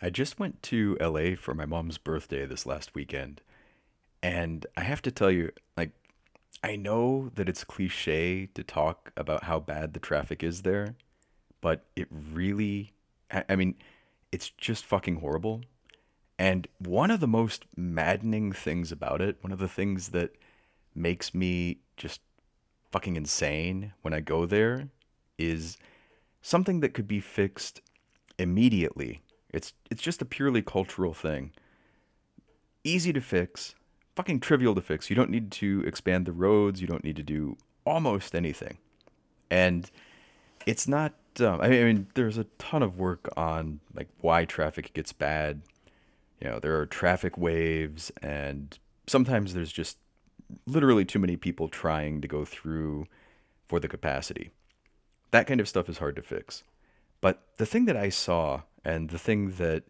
I just went to LA for my mom's birthday this last weekend, and I have to tell you, I know that it's cliche to talk about how bad the traffic is there, but it really, I mean, it's just fucking horrible. And one of the most maddening things about it, one of the things that makes me just fucking insane when I go there, is something that could be fixed immediately. It's just a purely cultural thing. Easy to fix, fucking trivial to fix. You don't need to expand the roads. You don't need to do almost anything. And it's not. I mean, there's a ton of work on like why traffic gets bad. There are traffic waves, and sometimes there's just literally too many people trying to go through for the capacity. That kind of stuff is hard to fix. But the thing that I saw, and the thing that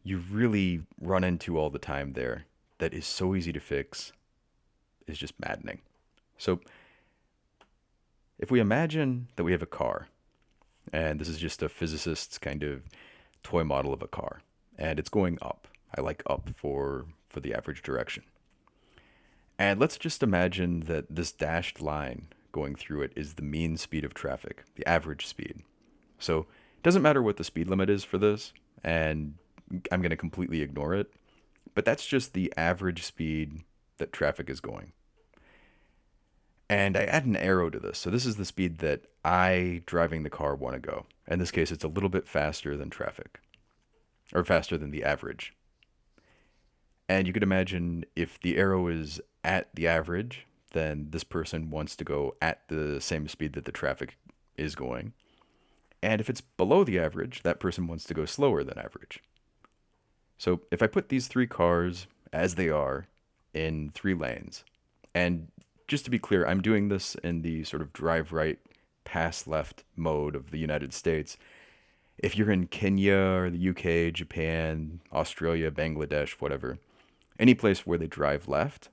you really run into all the time there, that is so easy to fix, is just maddening. So, if we imagine that we have a car, and this is just a physicist's kind of toy model of a car, and it's going up. I like up for the average direction. And let's just imagine that this dashed line going through it is the mean speed of traffic, the average speed. So it doesn't matter what the speed limit is for this, and I'm going to completely ignore it, but that's just the average speed that traffic is going. And I add an arrow to this. So this is the speed that I, driving the car, want to go. In this case, it's a little bit faster than traffic, or faster than the average. And you could imagine if the arrow is at the average, then this person wants to go at the same speed that the traffic is going. And if it's below the average, that person wants to go slower than average. So if I put these three cars as they are in three lanes, and just to be clear, I'm doing this in the sort of drive right, pass left mode of the United States. If you're in Kenya or the UK, Japan, Australia, Bangladesh, whatever, any place where they drive left,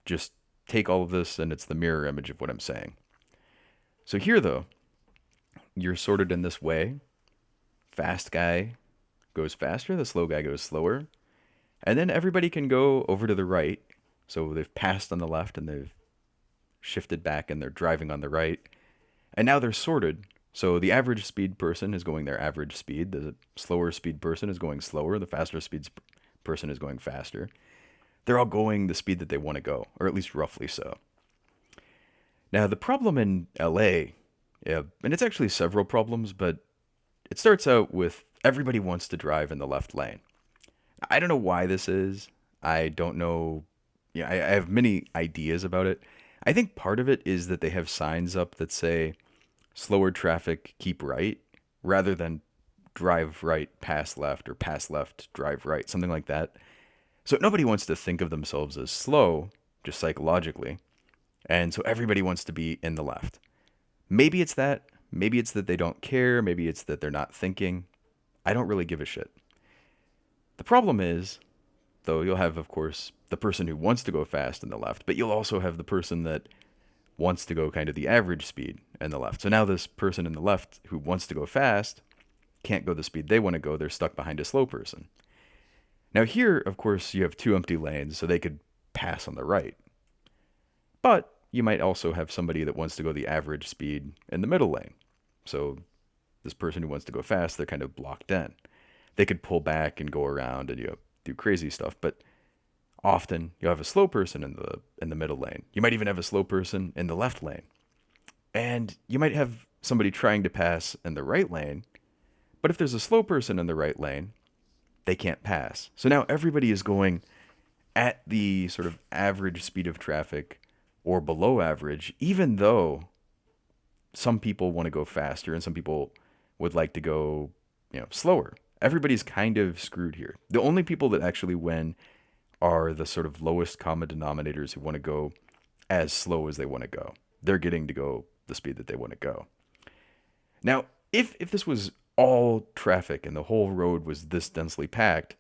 just take all of this and it's the mirror image of what I'm saying. So here, though, you're sorted in this way. Fast guy goes faster, the slow guy goes slower. And then everybody can go over to the right. So they've passed on the left and they've shifted back and they're driving on the right. And now they're sorted. So the average speed person is going their average speed. The slower speed person is going slower. The faster speed person is going faster. They're all going the speed that they want to go, or at least roughly so. Now, the problem in LA, yeah, and it's actually several problems, but it starts out with everybody wants to drive in the left lane. I don't know why this is. I don't know. Yeah, I have many ideas about it. I think part of it is that they have signs up that say slower traffic, keep right, rather than drive right, pass left, or pass left, drive right, something like that. So nobody wants to think of themselves as slow, just psychologically. And so everybody wants to be in the left. Maybe it's that. Maybe it's that they don't care. Maybe it's that they're not thinking. I don't really give a shit. The problem is, though, you'll have, of course, the person who wants to go fast in the left, but you'll also have the person that wants to go kind of the average speed in the left. So now this person in the left who wants to go fast can't go the speed they want to go. They're stuck behind a slow person. Now, here, of course, you have two empty lanes, so they could pass on the right. But you might also have somebody that wants to go the average speed in the middle lane. So this person who wants to go fast, they're kind of blocked in. They could pull back and go around and do crazy stuff, but often you'll have a slow person in the middle lane. You might even have a slow person in the left lane. And you might have somebody trying to pass in the right lane, but if there's a slow person in the right lane, they can't pass. So now everybody is going at the sort of average speed of traffic or below average, even though some people want to go faster and some people would like to go, slower. Everybody's kind of screwed here. The only people that actually win are the sort of lowest common denominators who want to go as slow as they want to go. They're getting to go the speed that they want to go. Now, if this was all traffic and the whole road was this densely packed,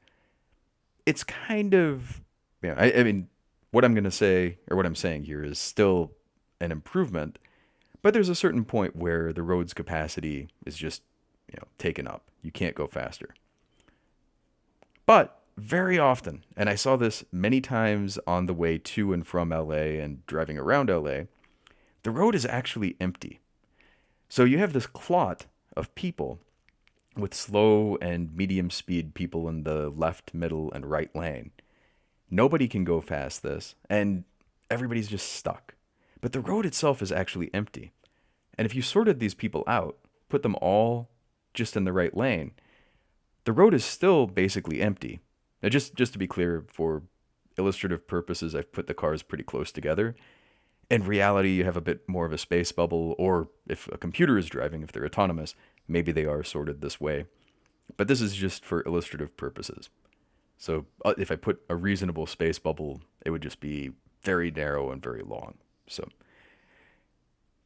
it's kind of, I mean, what I'm going to say, or what I'm saying here, is still an improvement, but there's a certain point where the road's capacity is just, taken up. You can't go faster. But very often, and I saw this many times on the way to and from LA and driving around LA, the road is actually empty. So you have this clot of people with slow and medium speed people in the left, middle, and right lane. Nobody can go past this, and everybody's just stuck. But the road itself is actually empty. And if you sorted these people out, put them all just in the right lane, the road is still basically empty. Now, just to be clear, for illustrative purposes, I've put the cars pretty close together. In reality, you have a bit more of a space bubble, or if a computer is driving, if they're autonomous, maybe they are sorted this way. But this is just for illustrative purposes. So if I put a reasonable space bubble, it would just be very narrow and very long. So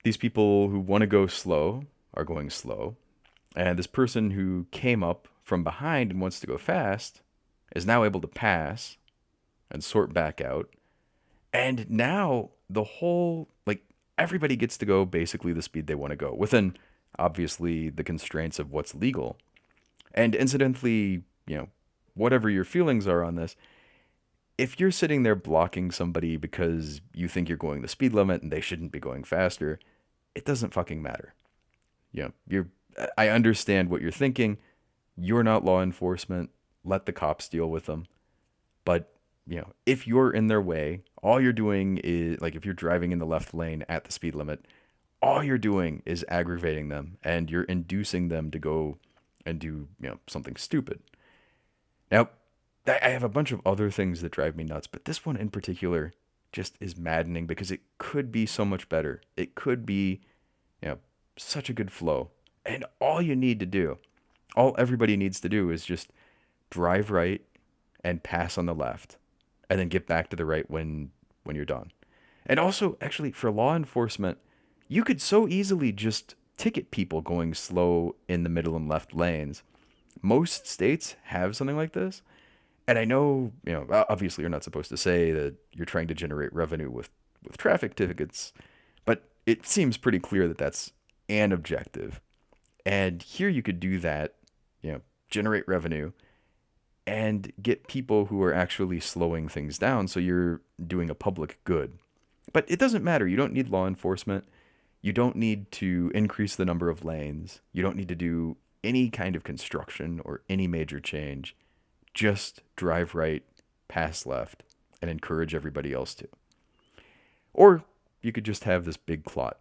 these people who want to go slow are going slow. And this person who came up from behind and wants to go fast is now able to pass and sort back out. And now the whole, like, everybody gets to go basically the speed they want to go within, obviously, the constraints of what's legal. And incidentally, whatever your feelings are on this, if you're sitting there blocking somebody because you think you're going the speed limit and they shouldn't be going faster, it doesn't fucking matter. I understand what you're thinking. You're not law enforcement. Let the cops deal with them. But, if you're in their way, all you're doing is, like, if you're driving in the left lane at the speed limit, all you're doing is aggravating them and you're inducing them to go and do, something stupid. Now, I have a bunch of other things that drive me nuts, but this one in particular just is maddening because it could be so much better. It could be, such a good flow. And all you need to do, all everybody needs to do is just drive right and pass on the left and then get back to the right when you're done. And also, actually, for law enforcement, you could so easily just ticket people going slow in the middle and left lanes. Most states have something like this. And I know, obviously you're not supposed to say that you're trying to generate revenue with traffic tickets, but it seems pretty clear that that's an objective. And here you could do that, generate revenue and get people who are actually slowing things down so you're doing a public good. But it doesn't matter. You don't need law enforcement. You don't need to increase the number of lanes. You don't need to do any kind of construction or any major change. Just drive right, pass left, and encourage everybody else to. Or you could just have this big clot